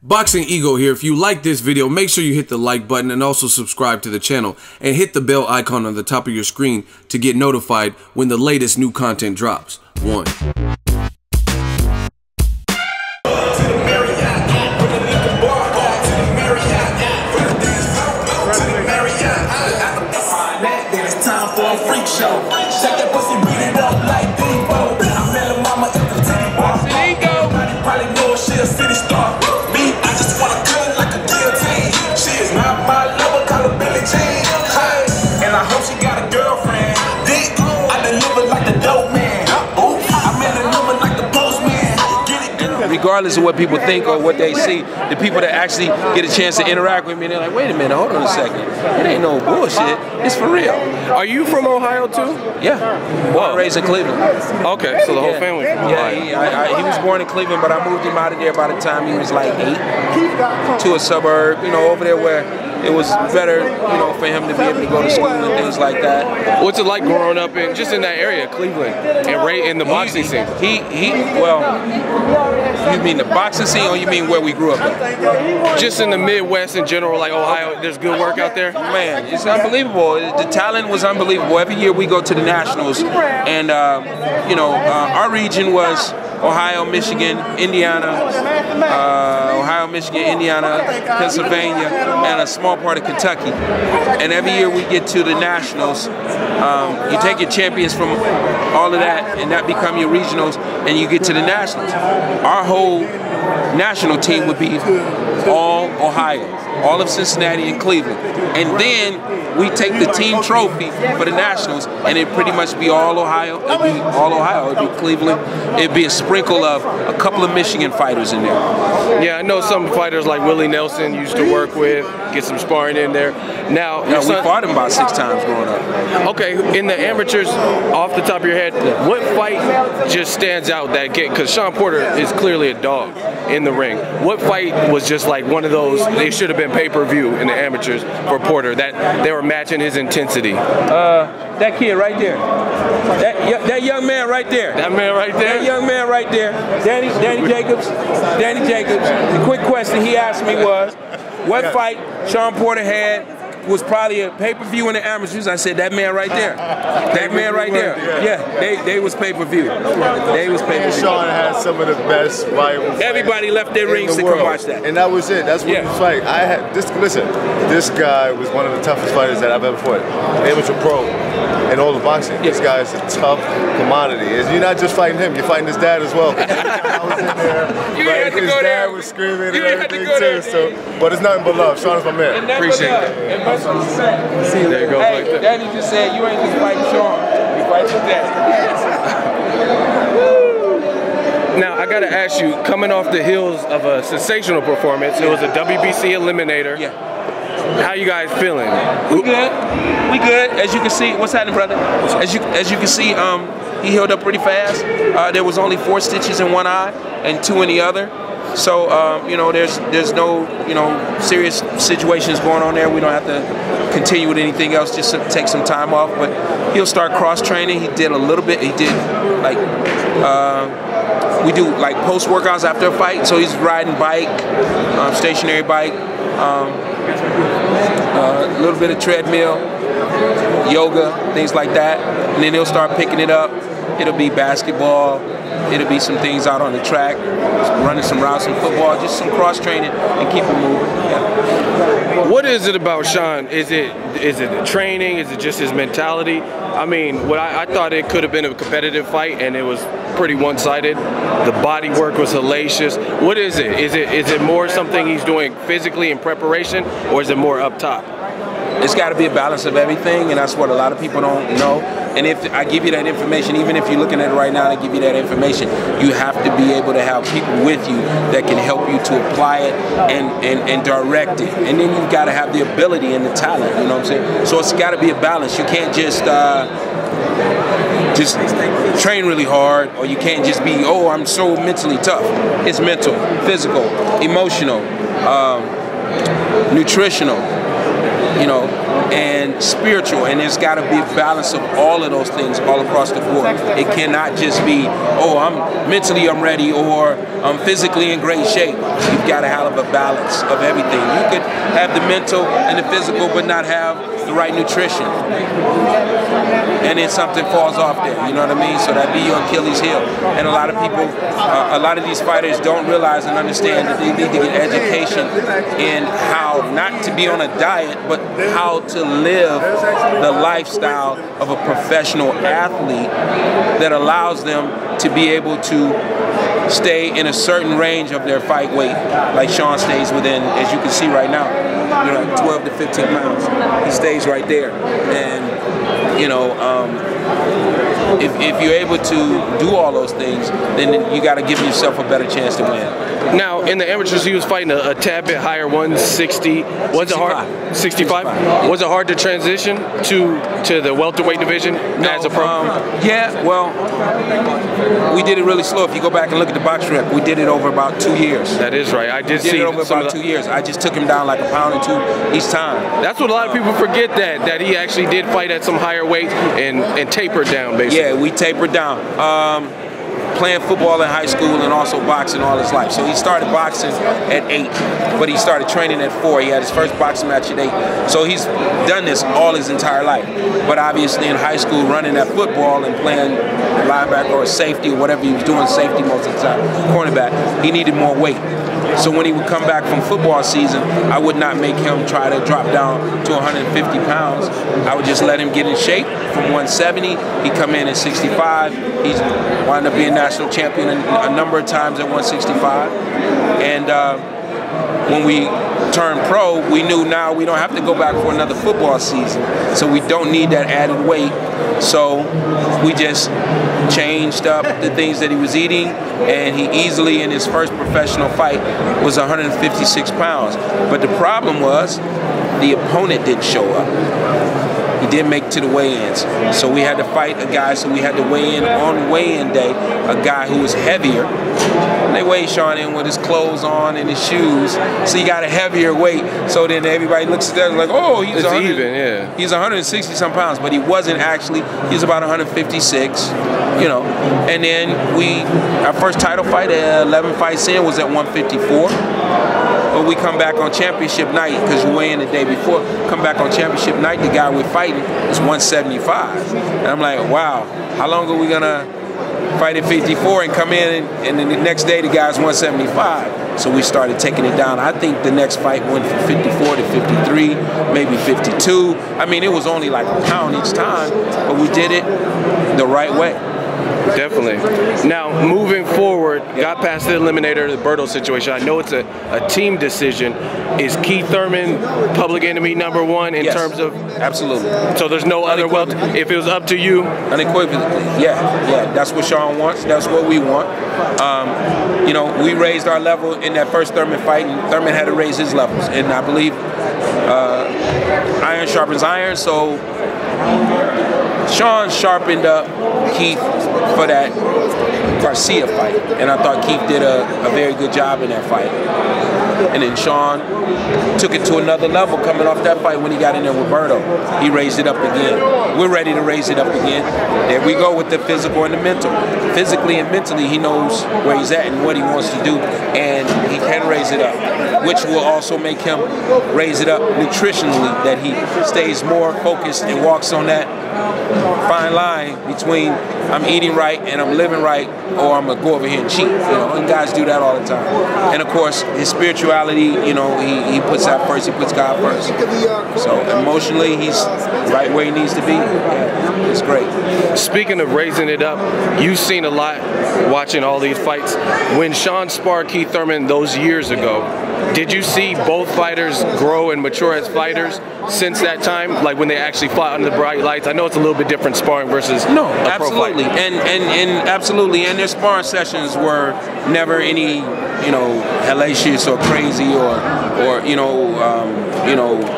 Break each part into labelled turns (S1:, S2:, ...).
S1: Boxingego here. If you like this video, make sure you hit the like button and also subscribe to the channel and hit the bell icon on the top of your screen to get notified when the latest new content drops. 1.
S2: Regardless of what people think or what they see, the people that actually get a chance to interact with me, they're like, wait a minute, hold on a second. It ain't no bullshit. It's for real.
S1: Are you from Ohio too?
S2: Yeah. Born raised in Cleveland.
S1: Okay, so the whole family from Ohio.
S2: He was born in Cleveland, but I moved him out of there by the time he was like 8 to a suburb, you know, over there where it was better, you know, for him to be able to go to school and things like that.
S1: What's it like growing up in just in that area, Cleveland, and right in the boxing scene?
S2: Well, you mean the boxing scene, or you mean where we grew up at?
S1: Just in the Midwest in general, like Ohio, there's good work out there?
S2: Man, it's unbelievable. The talent was unbelievable. Every year we go to the Nationals, and you know, our region was Ohio, Michigan, Indiana, Pennsylvania, and a small part of Kentucky. And every year we get to the Nationals, you take your champions from all of that, and that become your regionals, and you get to the Nationals. Our whole national team would be all Ohio, all of Cincinnati and Cleveland. And then we take the team trophy for the Nationals, and it'd pretty much be all Ohio. It'd be all Ohio. It'd be Cleveland. It'd be a sprinkle of a couple of Michigan fighters in there.
S1: Yeah, I know some fighters like Willie Nelson used to work with, get some sparring in there. Now,
S2: we fought him about 6 times growing up.
S1: Okay, in the amateurs, off the top of your head, what fight just stands out that game? Because Shawn Porter is clearly a dog in the ring. What fight was just like one of those, they should have been pay-per-view in the amateurs for Porter, that they were matching his intensity?
S2: That kid right there. That young man right there.
S1: That man right there?
S2: That young man right there. Danny Jacobs. Danny Jacobs. The quick question he asked me was, what fight Shawn Porter had was probably a pay-per-view in the amateurs? I said, that man right there. That man right there. Yeah, they was pay-per-view. They was pay-per-view.
S3: Shawn had some of the best rivals.
S2: Everybody left their rings to come watch that.
S3: And that was it. That's what you fight. Listen, this guy was one of the toughest fighters that I've ever fought. Amateur pro in all of boxing. This guy is a tough commodity. And you're not just fighting him, you're fighting his dad as well. I was in there. His dad was screaming and everything too. So, but it's nothing but love. Shawn is my man.
S1: Appreciate it. There it goes like that.
S2: Daddy just said, you ain't just fighting Shawn, you fight your dad.
S1: Now, I gotta ask you, coming off the heels of a sensational performance, it was a WBC eliminator.
S2: Yeah.
S1: How you guys feeling?
S2: We good. We good. As you can see, what's happening, brother? As you can see, he healed up pretty fast. There was only 4 stitches in one eye and 2 in the other. So you know, there's no, you know, serious situations going on there. We don't have to continue with anything else. Just take some time off. But he'll start cross training. He did a little bit. He did like we do like post workouts after a fight. So he's riding bike, stationary bike, a little bit of treadmill, yoga, things like that. And then he'll start picking it up. It'll be basketball. It'll be some things out on the track, running some routes in football, just some cross training and keep it moving. Yeah.
S1: What is it about Shawn? Is it the training? Is it just his mentality? I mean, I thought it could have been a competitive fight, and it was pretty one-sided. The body work was hellacious. What is it? Is it more something he's doing physically in preparation, or is it more up top?
S2: It's got to be a balance of everything, and that's what a lot of people don't know. And if I give you that information, even if you're looking at it right now and I give you that information, you have to be able to have people with you that can help you to apply it and direct it. And then you've got to have the ability and the talent, you know what I'm saying? So it's got to be a balance. You can't just train really hard, or you can't just be, oh, I'm so mentally tough. It's mental, physical, emotional, nutritional. you know, and spiritual, and there's got to be a balance of all of those things all across the board. It cannot just be, oh, mentally I'm ready, or I'm physically in great shape. You've got to have a balance of everything. You could have the mental and the physical, but not have the right nutrition, and then something falls off there. You know what I mean? So that'd be your Achilles heel. And a lot of people, a lot of these fighters don't realize and understand that they need to get education in how not to be on a diet, but how to live the lifestyle of a professional athlete that allows them to be able to stay in a certain range of their fight weight, like Shawn stays within, as you can see right now, you know, 12 to 15 pounds. He stays right there, and you know, if you're able to do all those things, then you got to give yourself a better chance to win.
S1: Now, in the amateurs, he was fighting a tad bit higher, 160. Was it hard? 65. Was it hard to transition to the welterweight division as a pro?
S2: Yeah, well, we did it really slow. If you go back and look at the box rep, we did it over about 2 years.
S1: That is right. I did see
S2: it over about 2 years. I just took him down like a pound or two each time.
S1: That's what a lot of people forget, that he actually did fight at some higher weights and tapered down, basically.
S2: Yeah, we tapered down. Playing football in high school and also boxing all his life. So he started boxing at 8, but he started training at 4. He had his first boxing match at 8. So he's done this all his entire life. But obviously in high school, running that football and playing linebacker or safety or whatever he was doing, safety most of the time, cornerback, he needed more weight. So when he would come back from football season, I would not make him try to drop down to 150 pounds. I would just let him get in shape from 170. He'd come in at 65. He's wound up being national champion a number of times at 165. And when we turned pro, we knew now we don't have to go back for another football season. So we don't need that added weight. So we just changed up the things that he was eating, and he easily, in his first professional fight, was 156 pounds. But the problem was, the opponent didn't show up. He didn't make it to the weigh-ins. So we had to fight a guy, so we had to weigh in on weigh-in day, a guy who was heavier. They weighed Shawn in with his clothes on and his shoes, so he got a heavier weight. So then everybody looks at that like, oh, he's he's 160 some pounds, but he wasn't actually. He was about 156, you know. And then our first title fight at 11 fights in was at 154. But we come back on championship night, because you weigh in the day before, come back on championship night, the guy we're fighting is 175. And I'm like, wow, how long are we gonna fight at 54 and come in and then the next day the guy's 175? So we started taking it down. I think the next fight went from 54 to 53, maybe 52. I mean, it was only like a pound each time, but we did it the right way.
S1: Definitely. Now, moving forward, got past the eliminator, the Berto situation. I know it's a team decision. Is Keith Thurman public enemy #1 in terms of?
S2: Absolutely.
S1: So there's no other welter. If it was up to you,
S2: unequivocally, yeah. That's what Shawn wants. That's what we want. You know, we raised our level in that first Thurman fight, and Thurman had to raise his levels. And I believe iron sharpens iron. So Shawn sharpened up Keith for that Garcia fight, and I thought Keith did a very good job in that fight. And then Shawn took it to another level coming off that fight when he got in there with Berto. He raised it up again. We're ready to raise it up again. There we go with the physical and the mental. Physically and mentally, he knows where he's at and what he wants to do, and he can raise it up, which will also make him raise it up nutritionally, that he stays more focused and walks on that fine line between I'm eating right and I'm living right, or I'm gonna go over here and cheat. You know, and guys do that all the time. And of course, his spirituality, you know, he puts that first. He puts God first. So emotionally, he's right where he needs to be. Yeah, it's great.
S1: Speaking of raising it up, you've seen a lot watching all these fights. When Shawn sparred Keith Thurman those years ago, did you see both fighters grow and mature as fighters since that time? Like when they actually fought under the bright lights? I know it's a little bit different sparring versus
S2: no,
S1: a
S2: absolutely,
S1: pro fight.
S2: and absolutely, and their sparring sessions were never any, you know, hellacious or crazy or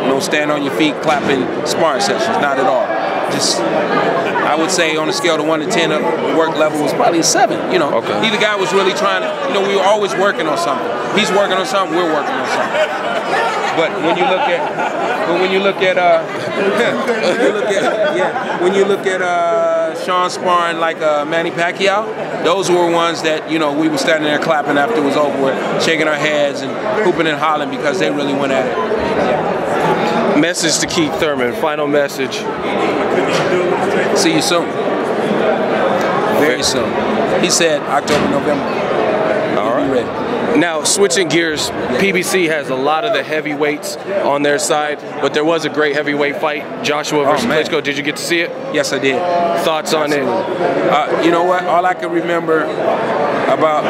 S2: no stand on your feet clapping sparring sessions. Not at all. Just, I would say on a scale of 1 to 10, work level was probably a 7. You know, Either guy was really trying to, you know, we were always working on something. He's working on something, we're working on something. But when you look at Shawn sparring like Manny Pacquiao, those were ones that, you know, we were standing there clapping after it was over with, shaking our heads and hooping and hollering because they really went at it. Yeah.
S1: Message to Keith Thurman, final message.
S2: See you soon. Very soon. He said October, November.
S1: All right.
S2: Ready.
S1: Now, switching gears, PBC has a lot of the heavyweights on their side, but there was a great heavyweight fight, Joshua versus Klitschko. Did you get to see it?
S2: Yes, I did.
S1: Thoughts on it?
S2: You know what? All I can remember about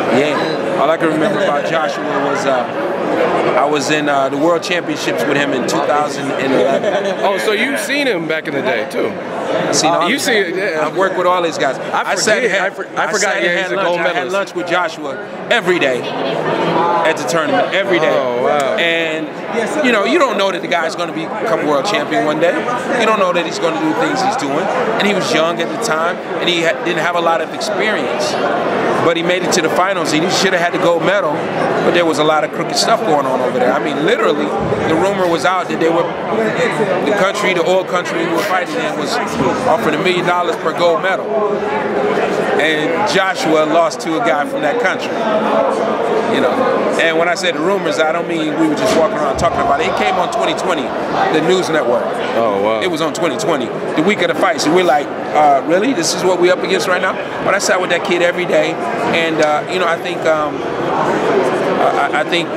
S2: Joshua was I was in the World Championships with him in 2011.
S1: Oh, so you've seen him back in the day too?
S2: You see it? Yeah. I've worked with all these guys. I forgot.
S1: He's a gold medalist.
S2: I had lunch with Joshua every day at the tournament, every day.
S1: Oh, wow.
S2: And you know, you don't know that the guy's going to become world champion one day. You don't know that he's going to do things he's doing. And he was young at the time, and he didn't have a lot of experience. But he made it to the finals. He should have had the gold medal, but there was a lot of crooked stuff going on over there. I mean, literally, the rumor was out that they were the oil country we were fighting in was offering $1 million per gold medal. And Joshua lost to a guy from that country. You know, and when I say the rumors, I don't mean we were just walking around talking about it. It came on 2020, the news network.
S1: Oh, wow.
S2: It was on 2020, the week of the fight. So we're like, really? This is what we're up against right now? But I sat with that kid every day, and you know, I think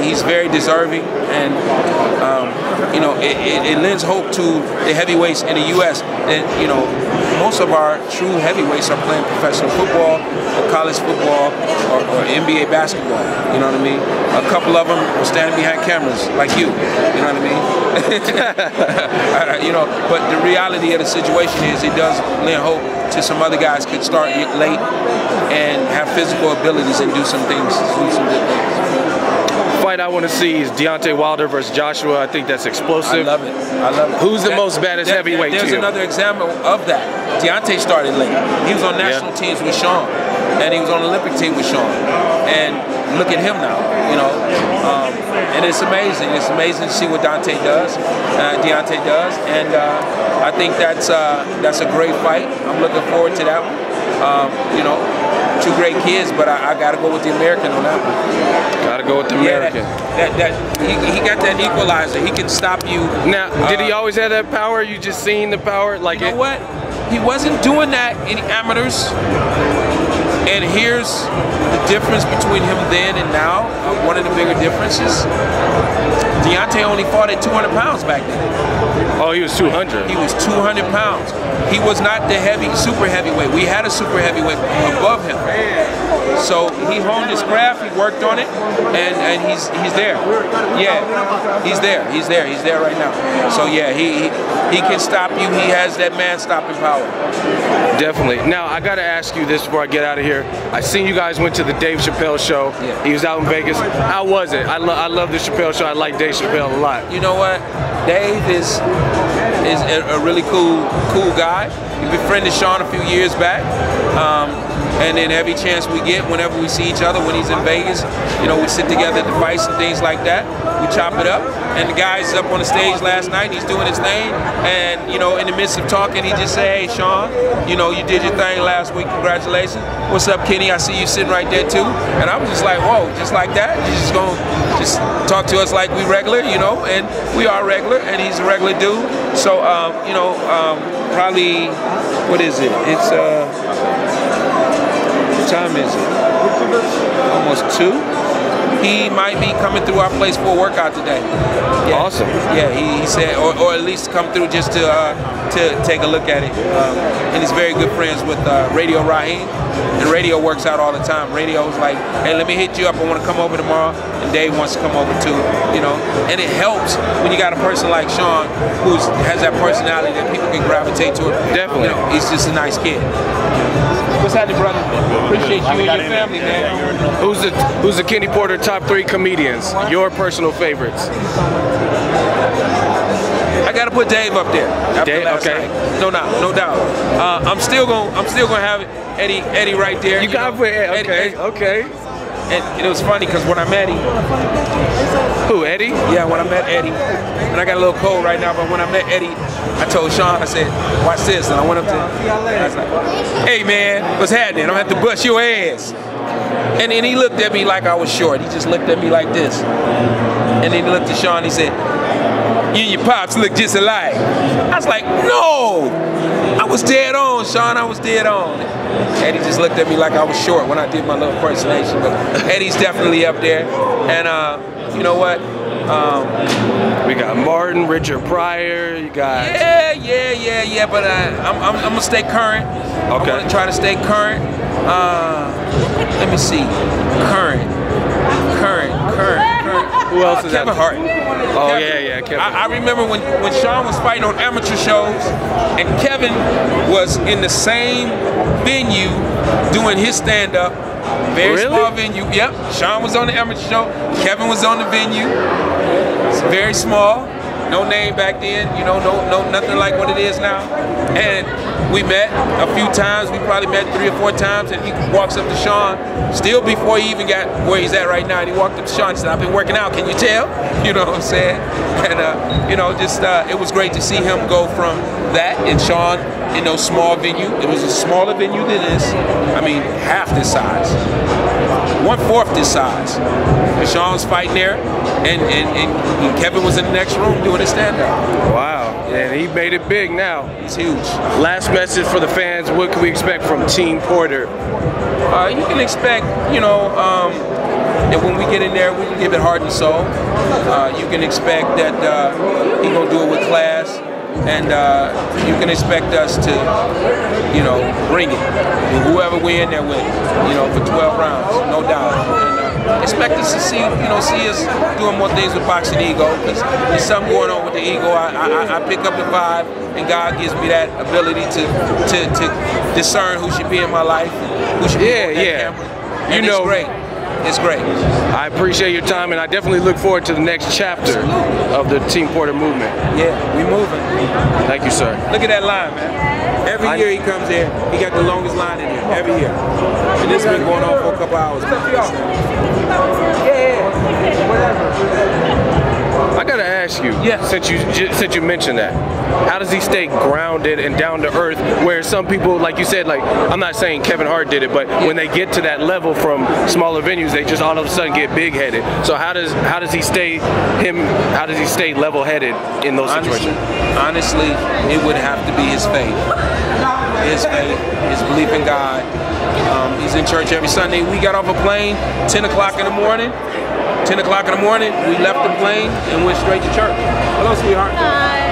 S2: he's very deserving, and you know, it lends hope to the heavyweights in the U.S. that, you know, most of our true heavyweights are playing professional football or college football or NBA basketball. You know what I mean? A couple of them are standing behind cameras like you. You know what I mean? You know, but the reality of the situation is it does lend hope to some other guys could start late and have physical abilities and do some things, do some good things.
S1: Fight I want to see is Deontay Wilder versus Joshua. I think that's explosive.
S2: I love it. I love it.
S1: Who's the most baddest heavyweight to you?
S2: There's another example of that. Deontay started late. He was on national teams with Shawn, and he was on the Olympic team with Shawn. And look at him now, you know. And it's amazing. It's amazing to see what Deontay does, and I think that's a great fight. I'm looking forward to that one. You know, two great kids, but I got to go with the American on that one.
S1: Got to go with the American.
S2: He got that equalizer. He can stop you.
S1: Now, did he always have that power? You just seen the power? Like,
S2: you know what? He wasn't doing that in amateurs. And here's the difference between him then and now. One of the bigger differences. Deontay only fought at 200 pounds back then.
S1: Oh, he was 200.
S2: He was 200 pounds. He was not the super heavyweight. We had a super heavyweight above him. So he honed his craft, he worked on it, and he's there. Yeah, he's there. He's there right now. So yeah, he can stop you. He has that man-stopping power.
S1: Definitely. Now, I got to ask you this before I get out of here. I seen you guys went to the Dave Chappelle show. Yeah. He was out in Vegas. How was it? I love the Chappelle show. I like Dave Chappelle a lot.
S2: You know what? Dave is a really cool guy. He befriended Shawn a few years back. And then every chance we get, whenever we see each other, when he's in Vegas, you know, we sit together at the fights and things like that. We chop it up. And the guy's up on the stage last night, he's doing his thing. And, you know, in the midst of talking, he just say, hey, Shawn, you know, you did your thing last week, congratulations. What's up, Kenny? I see you sitting right there, too. And I was just like, whoa, just like that? He's just going to just talk to us like we regular, you know? And we are regular, and he's a regular dude. So, you know, probably, what is it? It's, what time is it? Almost 2. He might be coming through our place for a workout today. Yeah.
S1: Awesome.
S2: Yeah, he said, or at least come through just to take a look at it. And he's very good friends with Radio Raheem. And Radio works out all the time. Radio's like, hey, let me hit you up. I want to come over tomorrow. And Dave wants to come over too, you know. And it helps when you got a person like Shawn who has that personality that people can gravitate to.
S1: Definitely.
S2: You know, he's just a nice kid. What's happening, brother? Appreciate you and your family, man.
S1: Who's the Kenny Porter top 3 comedians? Your personal favorites?
S2: I gotta put Dave up there. After last night. No doubt. I'm still gonna have Eddie right there.
S1: You gotta put Eddie. Okay.
S2: and it was funny because when I met him.
S1: Who, Eddie?
S2: Yeah, when I met Eddie, and I got a little cold right now, but when I met Eddie, I told Shawn, I said, watch this, and I went up to him, I was like, hey man, what's happening? I'm gonna have to bust your ass. And then he looked at me like I was short. He just looked at me like this. And then he looked at Shawn, he said, you and your pops look just alike. I was like, no! I was dead on, Shawn, I was dead on. Eddie just looked at me like I was short when I did my little impersonation. But Eddie's definitely up there. And you know what?
S1: We got Martin, Richard Pryor, you got...
S2: Yeah, but I'm gonna stay current.
S1: Okay.
S2: I'm gonna try to stay current. Let me see. Current.
S1: Who else is
S2: Kevin Hart.
S1: Oh, Kevin. Yeah, Kevin.
S2: I remember when Shawn was fighting on amateur shows, and Kevin was in the same venue doing his stand-up. Very small venue. Yep. Shawn was on the amateur show. Kevin was on the venue. It's very small. No name back then. You know, no nothing like what it is now. And we met a few times. We probably met 3 or 4 times. And he walks up to Shawn, still before he even got where he's at right now. And he walked up to Shawn and said, "I've been working out. Can you tell?" You know what I'm saying? And you know, just it was great to see him go from that and Shawn in those small venue. It was a smaller venue than this. I mean, half this size, 1/4 this size. And Shawn was fighting there, and Kevin was in the next room doing his stand-up.
S1: Wow, and he made it big now.
S2: It's huge.
S1: Last message for the fans, what can we expect from Team Porter?
S2: You can expect, you know, that when we get in there, we can give it heart and soul. You can expect that he's going to do it with class. And you can expect us to, you know, bring it. And whoever we're in there with, you know, for 12 rounds, no doubt. And expect us to see us doing more things with Boxingego, because there's something going on with the ego. I pick up the vibe, and God gives me that ability to discern who should be in my life, who should be on that camera. And it's great. It's great.
S1: I appreciate your time, and I definitely look forward to the next chapter of the Team Porter movement.
S2: Yeah, we moving.
S1: Thank you, sir.
S2: Look at that line, man. Every year he comes here, he got the longest line in here, every year. And this has been going on for a couple hours.
S1: I gotta ask you, since you mentioned that, how does he stay grounded and down to earth? Where some people, like you said, like I'm not saying Kevin Hart did it, but when they get to that level from smaller venues, they just all of a sudden get big-headed. So how does he stay level-headed in those situations?
S2: Honestly, it would have to be his faith. His faith, his belief in God. He's in church every Sunday. We got off a plane 10 o'clock in the morning. 10 o'clock in the morning, we left the plane and went straight to church. Hello, sweetheart.
S4: Hi.